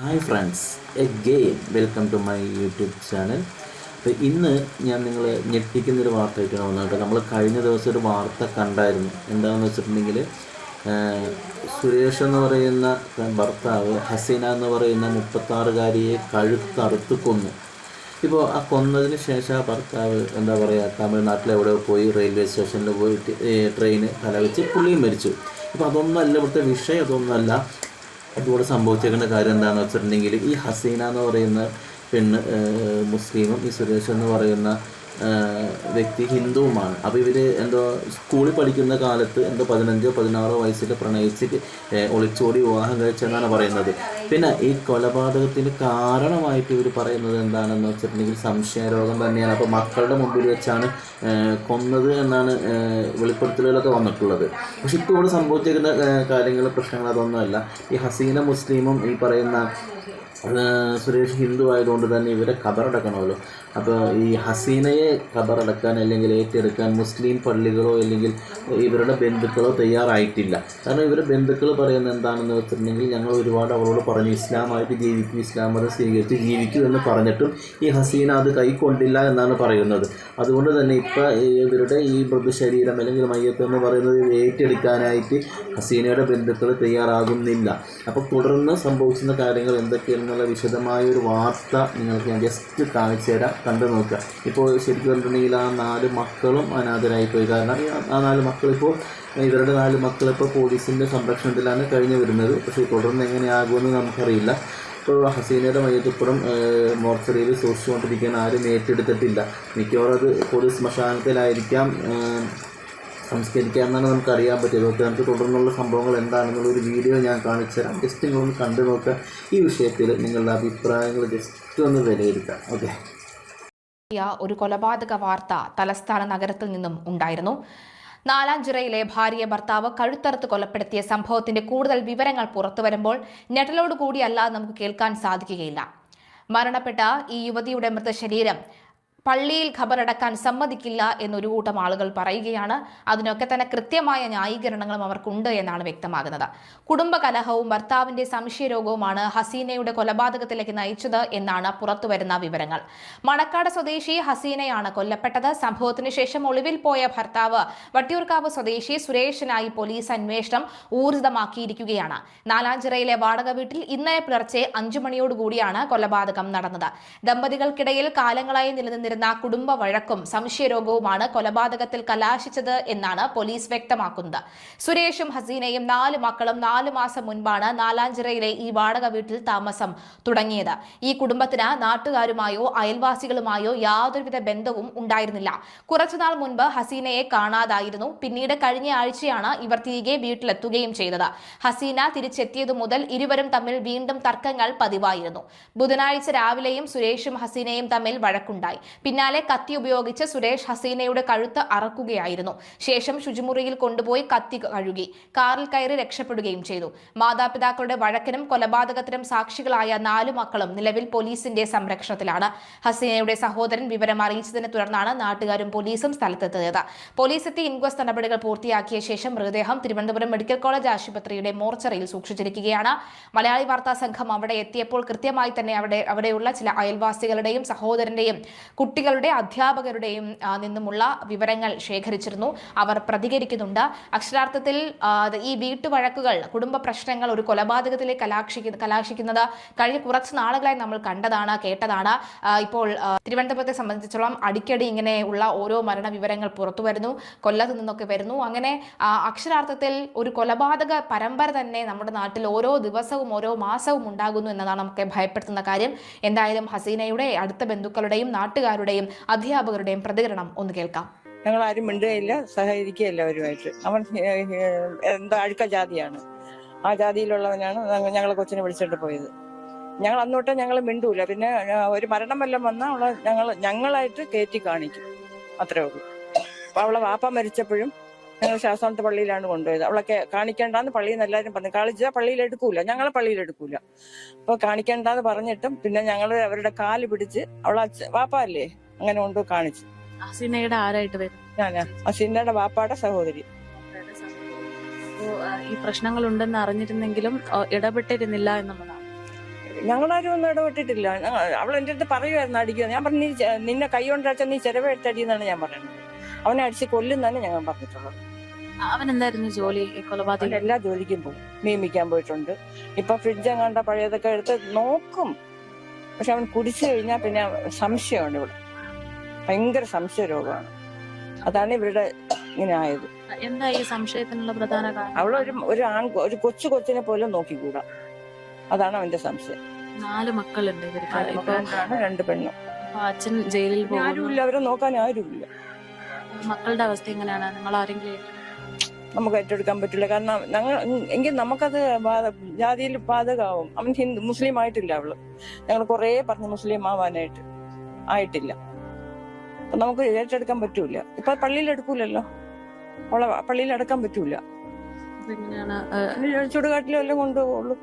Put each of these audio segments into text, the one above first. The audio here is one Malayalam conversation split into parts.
Hi friends, again welcome to my YouTube channel. അപ്പോൾ ഇന്ന് ഞാൻ നിങ്ങളെ ഞെട്ടിക്കുന്നൊരു വാർത്തയായിട്ടാണ് വന്നത് കേട്ടോ. നമ്മൾ കഴിഞ്ഞ ദിവസം ഒരു വാർത്ത കണ്ടായിരുന്നു. എന്താണെന്ന് വെച്ചിട്ടുണ്ടെങ്കിൽ സുരേഷ് എന്ന് പറയുന്ന ഭർത്താവ് ഹസീന എന്ന് പറയുന്ന 36-കാരിയെ കഴുത്തറുത്ത് കൊന്നു. ഇപ്പോൾ ആ കൊന്നതിന് ശേഷം ആ ഭർത്താവ് എന്താ പറയുക, തമിഴ്നാട്ടിലെവിടെ പോയി റെയിൽവേ സ്റ്റേഷനിൽ പോയിട്ട് ട്രെയിന് തലവെച്ച് പുള്ളിയും മരിച്ചു. ഇപ്പോൾ അതൊന്നുമല്ല ഇവിടുത്തെ വിഷയം, അതൊന്നുമല്ല. ഇതുകൂടെ സംഭവിച്ചേക്കുന്ന കാര്യം എന്താണെന്ന് വെച്ചിട്ടുണ്ടെങ്കിൽ ഈ ഹസീന എന്ന് പറയുന്ന പെണ്ണ് മുസ്ലിമും ഈ സുരേഷ് എന്ന് പറയുന്ന വ്യക്തി ഹിന്ദുവുമാണ്. അപ്പോൾ ഇവർ എന്തോ സ്കൂളിൽ പഠിക്കുന്ന കാലത്ത് എന്തോ 15-16 വയസ്സിൽ പ്രണയിച്ച് ഒളിച്ചോടി വിവാഹം കഴിച്ചെന്നാണ് പറയുന്നത്. പിന്നെ ഈ കൊലപാതകത്തിന് കാരണമായിട്ട് ഇവർ പറയുന്നത് എന്താണെന്ന് വെച്ചിട്ടുണ്ടെങ്കിൽ സംശയരോഗം തന്നെയാണ്. അപ്പോൾ മക്കളുടെ മുമ്പിൽ വെച്ചാണ് കൊന്നത് എന്നാണ് വെളിപ്പെടുത്തലുകളൊക്കെ വന്നിട്ടുള്ളത്. പക്ഷെ ഇപ്പോൾ ഇവിടെ സംഭവിച്ചിരിക്കുന്ന കാര്യങ്ങൾ പ്രശ്നങ്ങൾ അതൊന്നുമല്ല. ഈ ഹസീന മുസ്ലിമും ഈ പറയുന്ന സുരേഷ് ഹിന്ദു ആയതുകൊണ്ട് തന്നെ ഇവരെ ഖബറടക്കണമല്ലോ. അപ്പോൾ ഈ ഹസീനയെ ഖബറടക്കാൻ അല്ലെങ്കിൽ ഏറ്റെടുക്കാൻ മുസ്ലിം പള്ളികളോ അല്ലെങ്കിൽ ഇവരുടെ ബന്ധുക്കളോ തയ്യാറായിട്ടില്ല. കാരണം ഇവരുടെ ബന്ധുക്കൾ പറയുന്നത് എന്താണെന്ന് വെച്ചിട്ടുണ്ടെങ്കിൽ ഞങ്ങൾ ഒരുപാട് അവളോട് പറഞ്ഞു ഇസ്ലാമായിട്ട് ജീവിക്കൂ, ഇസ്ലാം മതം സ്വീകരിച്ച് ജീവിക്കൂ എന്ന് പറഞ്ഞിട്ടും ഈ ഹസീന അത് കൈക്കൊണ്ടില്ല എന്നാണ് പറയുന്നത്. അതുകൊണ്ട് തന്നെ ഇപ്പോൾ ഇവരുടെ ഈ മൃതശരീരം അല്ലെങ്കിൽ മയ്യത്ത് എന്ന് പറയുന്നത് ഏറ്റെടുക്കാനായിട്ട് ഹസീനയുടെ ബന്ധുക്കൾ തയ്യാറാകുന്നില്ല. അപ്പോൾ തുടർന്ന് സംഭവിക്കുന്ന കാര്യങ്ങൾ എന്തൊക്കെയാണെന്നുള്ള വിശദമായ ഒരു വാർത്ത നിങ്ങൾക്ക് ഞാൻ ജസ്റ്റ് കാണിച്ചു തരാം, കണ്ടു നോക്കുക. ഇപ്പോൾ ശരിക്കും പറഞ്ഞിട്ടുണ്ടെങ്കിൽ ആ 4 മക്കളും അനാഥരായിപ്പോയി. കാരണം ആ 4 മക്കളിപ്പോൾ ഇവരുടെ 4 മക്കളിപ്പോൾ പോലീസിൻ്റെ സംരക്ഷണത്തിലാണ് കഴിഞ്ഞു വരുന്നത്. പക്ഷേ തുടർന്ന് എങ്ങനെയാകുമെന്ന് നമുക്കറിയില്ല. ഇപ്പോൾ ഹസീനയുടെ മയ്യത്തിപ്പുറം മോർച്ചറിയിൽ സൂക്ഷിച്ചുകൊണ്ടിരിക്കാൻ ആരും ഏറ്റെടുത്തിട്ടില്ല. മിക്കവാറും അത് പൊതു ശ്മശാനത്തിലായിരിക്കാം സംസ്കരിക്കാമെന്നാണ് നമുക്കറിയാൻ പറ്റിയത്. ഓക്കെ, നമുക്ക് തുടർന്നുള്ള സംഭവങ്ങൾ എന്താണെന്നുള്ളൊരു വീഡിയോ ഞാൻ കാണിച്ചു തരാം. ജസ്റ്റ് നിങ്ങളൊന്ന് കണ്ടു നോക്കുക. ഈ വിഷയത്തിൽ നിങ്ങളുടെ അഭിപ്രായങ്ങൾ ജസ്റ്റ് ഒന്ന് വിലയിരുത്താം. ഓക്കെ. ഒരു കൊലപാതക വാർത്ത തലസ്ഥാന നഗരത്തിൽ നിന്നും ഉണ്ടായിരുന്നു. നാലാഞ്ചിറയിലെ ഭാര്യയെ ഭർത്താവ് കഴുത്തറുത്ത് കൊലപ്പെടുത്തിയ സംഭവത്തിന്റെ കൂടുതൽ വിവരങ്ങൾ പുറത്തുവരുമ്പോൾ ഞെട്ടലോടുകൂടിയല്ല നമുക്ക് കേൾക്കാൻ സാധിക്കുകയില്ല. മരണപ്പെട്ട ഈ യുവതിയുടെ മൃതശരീരം പള്ളിയിൽ ഖബറടക്കാൻ സമ്മതിക്കില്ല എന്നൊരു കൂട്ടം ആളുകൾ പറയുകയാണ്. അതിനൊക്കെ തന്നെ കൃത്യമായ ന്യായീകരണങ്ങളും അവർക്കുണ്ട് എന്നാണ് വ്യക്തമാകുന്നത്. കുടുംബകലഹവും ഭർത്താവിന്റെ സംശയരോഗവുമാണ് ഹസീനയുടെ കൊലപാതകത്തിലേക്ക് നയിച്ചത് എന്നാണ് പുറത്തുവരുന്ന വിവരങ്ങൾ. മണക്കാട് സ്വദേശി ഹസീനയാണ് കൊല്ലപ്പെട്ടത്. സംഭവത്തിന് ശേഷം ഒളിവിൽ പോയ ഭർത്താവ് വട്ടിയൂർക്കാവ് സ്വദേശി സുരേഷിനായി പോലീസ് അന്വേഷണം ഊർജിതമാക്കിയിരിക്കുകയാണ്. നാലാഞ്ചിറയിലെ വാടക വീട്ടിൽ ഇന്നലെ പുലർച്ചെ 5 മണിയോടുകൂടിയാണ് കൊലപാതകം നടന്നത്. ദമ്പതികൾക്കിടയിൽ കാലങ്ങളായി നിലനിന്നിരുന്ന കുടുംബ വഴക്കും സംശയരോഗവുമാണ് കൊലപാതകത്തിൽ കലാശിച്ചത് എന്നാണ് പോലീസ് വ്യക്തമാക്കുന്നത്. സുരേഷും ഹസീനയും 4 മക്കളും 4 മാസം മുൻപാണ് നാലാഞ്ചിറയിലെ ഈ വാടക വീട്ടിൽ താമസം തുടങ്ങിയത്. ഈ കുടുംബത്തിന് നാട്ടുകാരുമായോ അയൽവാസികളുമായോ യാതൊരുവിധ ബന്ധവും ഉണ്ടായിരുന്നില്ല. കുറച്ചുനാൾ മുൻപ് ഹസീനയെ കാണാതായിരുന്നു. പിന്നീട് കഴിഞ്ഞ ആഴ്ചയാണ് ഇവർ തിരികെ വീട്ടിലെത്തുകയും ചെയ്തത്. ഹസീന തിരിച്ചെത്തിയതു മുതൽ ഇരുവരും തമ്മിൽ വീണ്ടും തർക്കങ്ങൾ പതിവായിരുന്നു. ബുധനാഴ്ച രാവിലെയും സുരേഷും ഹസീനയും തമ്മിൽ വഴക്കുണ്ടായി. പിന്നാലെ കത്തി ഉപയോഗിച്ച് സുരേഷ് ഹസീനയുടെ കഴുത്ത് അറക്കുകയായിരുന്നു. ശേഷം ശുചിമുറിയിൽ കൊണ്ടുപോയി കത്തി കഴുകി കാറിൽ കയറി രക്ഷപ്പെടുകയും ചെയ്തു. മാതാപിതാക്കളുടെ വഴക്കിനും കൊലപാതകത്തിനും സാക്ഷികളായ 4 മക്കളും നിലവിൽ പോലീസിന്റെ സംരക്ഷണത്തിലാണ്. ഹസീനയുടെ സഹോദരൻ വിവരം അറിയിച്ചതിനെ തുടർന്നാണ് നാട്ടുകാരും പോലീസും സ്ഥലത്തെത്തിയത്. പോലീസ് എത്തി ഇൻക്വസ്റ്റ് നടപടികൾ പൂർത്തിയാക്കിയ ശേഷം മൃതദേഹം തിരുവനന്തപുരം മെഡിക്കൽ കോളേജ് ആശുപത്രിയുടെ മോർച്ചറിയിൽ സൂക്ഷിച്ചിരിക്കുകയാണ്. മലയാളി വാർത്താ സംഘം അവിടെ എത്തിയപ്പോൾ കൃത്യമായി തന്നെ അവിടെയുള്ള ചില അയൽവാസികളുടെയും സഹോദരന്റെയും കുട്ടികളുടെ അധ്യാപകരുടെയും നിന്നുമുള്ള വിവരങ്ങൾ ശേഖരിച്ചിരുന്നു. അവർ പ്രതികരിക്കുന്നുണ്ട്. അക്ഷരാർത്ഥത്തിൽ ഈ വീട്ടുവഴക്കുകൾ, കുടുംബ പ്രശ്നങ്ങൾ ഒരു കൊലപാതകത്തിലേക്ക് കലാശിക്കുന്നത് കഴിഞ്ഞ കുറച്ച് നാളുകളായി നമ്മൾ കണ്ടതാണ്, കേട്ടതാണ്. ഇപ്പോൾ തിരുവനന്തപുരത്തെ സംബന്ധിച്ചിടത്തോളം അടിക്കടി ഇങ്ങനെയുള്ള ഓരോ മരണ വിവരങ്ങൾ പുറത്തു വരുന്നു, കൊല്ലത്ത് നിന്നൊക്കെ വരുന്നു. അങ്ങനെ അക്ഷരാർത്ഥത്തിൽ ഒരു കൊലപാതക പരമ്പര തന്നെ നമ്മുടെ നാട്ടിൽ ഓരോ ദിവസവും ഓരോ മാസവും ഉണ്ടാകുന്നു എന്നതാണ് നമുക്ക് ഭയപ്പെടുത്തുന്ന കാര്യം. എന്തായാലും ഹസീനയുടെ അടുത്ത ബന്ധുക്കളുടെയും നാട്ടുകാരുടെയും അധ്യാപകരുടെയും പ്രതികരണം ഒന്ന് കേൾക്കാം. ഞങ്ങൾ ആരും മിണ്ടുകയില്ല, സഹകരിക്കുകയില്ല അവരുമായിട്ട്. അവൻ എന്താ അഴുക്ക ജാതിയാണ്. ആ ജാതിയിലുള്ളവനാണ് ഞങ്ങളെ കൊച്ചിനെ വിളിച്ചിട്ട് പോയത്. ഞങ്ങൾ അന്നോട്ട് ഞങ്ങൾ മിണ്ടൂല. പിന്നെ ഒരു മരണം വല്ലതും വന്നാൽ ഞങ്ങളായിട്ട് കയറ്റി കാണിക്കും, അത്രേ ഉള്ളൂ. അപ്പൊ അവളെ വാപ്പ മരിച്ചപ്പോഴും ഞങ്ങൾ ശാസ്താനത്തെ പള്ളിയിലാണ് കൊണ്ടുപോയത്. അവളൊക്കെ കാണിക്കേണ്ടെന്ന് പള്ളിയിൽ നിന്ന് എല്ലാവരും പറഞ്ഞു. കാണിച്ചാൽ പള്ളിയിൽ എടുക്കൂല, ഞങ്ങളെ പള്ളിയിൽ എടുക്കൂല. അപ്പൊ കാണിക്കേണ്ടെന്ന് പറഞ്ഞിട്ടും പിന്നെ ഞങ്ങൾ അവരുടെ കാല് പിടിച്ച് അവളെ വാപ്പ അല്ലേ അങ്ങനെ കൊണ്ട് കാണിച്ചു. ഹസീനയുടെ ആരായിട്ട് വരും? ഞാനാ ഹസീനയുടെ വാപ്പാടെ സഹോദരി. ഈ പ്രശ്നങ്ങൾ ഉണ്ടെന്ന് അറിഞ്ഞിരുന്നെങ്കിലും ഇടപെട്ടിരുന്നില്ല എന്നുള്ളതാണ്. ഞങ്ങളാരും ഒന്നും ഇടപെട്ടിട്ടില്ല. അവൾ എൻ്റെ അടുത്ത് പറയുമായിരുന്നു അടിക്കുക. ഞാൻ പറഞ്ഞു നിന്നെ കൈ കൊണ്ടടിച്ചാൽ നീ ചെലവെടുത്തടിയെന്നാണ് ഞാൻ പറയുന്നത്. അവനെ അടിച്ച് കൊല്ലുന്നതാണ് ഞങ്ങൾ പറഞ്ഞിട്ടുള്ളത്. അവൻ എന്തായിരുന്നു ജോലി? കൊലപാതകം എല്ലാ ജോലിക്കും പോകും, നിയമിക്കാൻ പോയിട്ടുണ്ട്. ഇപ്പൊ ഫ്രിഡ്ജ് എങ്ങാണ്ട പഴയതൊക്കെ എടുത്ത് നോക്കും. പക്ഷെ അവൻ കുടിച്ചു കഴിഞ്ഞാൽ പിന്നെ സംശയമാണ്. ഇവിടെ ഭയങ്കര സംശയ രോഗമാണ്. അതാണ് ഇവരുടെ ഇങ്ങനെ ആയത്. എന്താ ഈ സംശയത്തിനുള്ള പ്രധാന കാരണം? ഒരു കൊച്ചിനെ പോലും നോക്കിക്കൂടാ. അതാണ് അവന്റെ സംശയം. 4 മക്കളുണ്ട് ഇവർക്ക്. ഇപ്പൊ 2 പെണ്ണും. അച്ഛൻ ജയിലിൽ പോകുന്നു. ആരുമില്ല, അവരെ നോക്കാൻ ആരുമില്ല. മക്കളുടെ അവസ്ഥ എങ്ങനെയാണ്? നിങ്ങൾ ആരെങ്കിലും നമുക്ക് ഏറ്റെടുക്കാൻ പറ്റില്ല. കാരണം എങ്കിൽ നമുക്കത് ജാതിയിൽ ബാധകമാവും. അവൻ മുസ്ലിം ആയിട്ടില്ല. ഞങ്ങൾ കുറെ പറഞ്ഞു മുസ്ലിം ആവാനായിട്ട്, ആയിട്ടില്ല. അപ്പൊ നമുക്ക് ഏറ്റെടുക്കാൻ പറ്റൂല. ഇപ്പൊ പള്ളിയിൽ എടുക്കൂലല്ലോ, അവളെ പള്ളിയിൽ അടക്കാൻ പറ്റൂല. എങ്ങനെയാണ് ചുടുകാട്ടിലും എല്ലാം കൊണ്ടുപോകുള്ളൂ.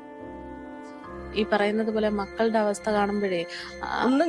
ഈ പറയുന്നത് പോലെ മക്കളുടെ അവസ്ഥ കാണുമ്പോഴേ ഒന്നും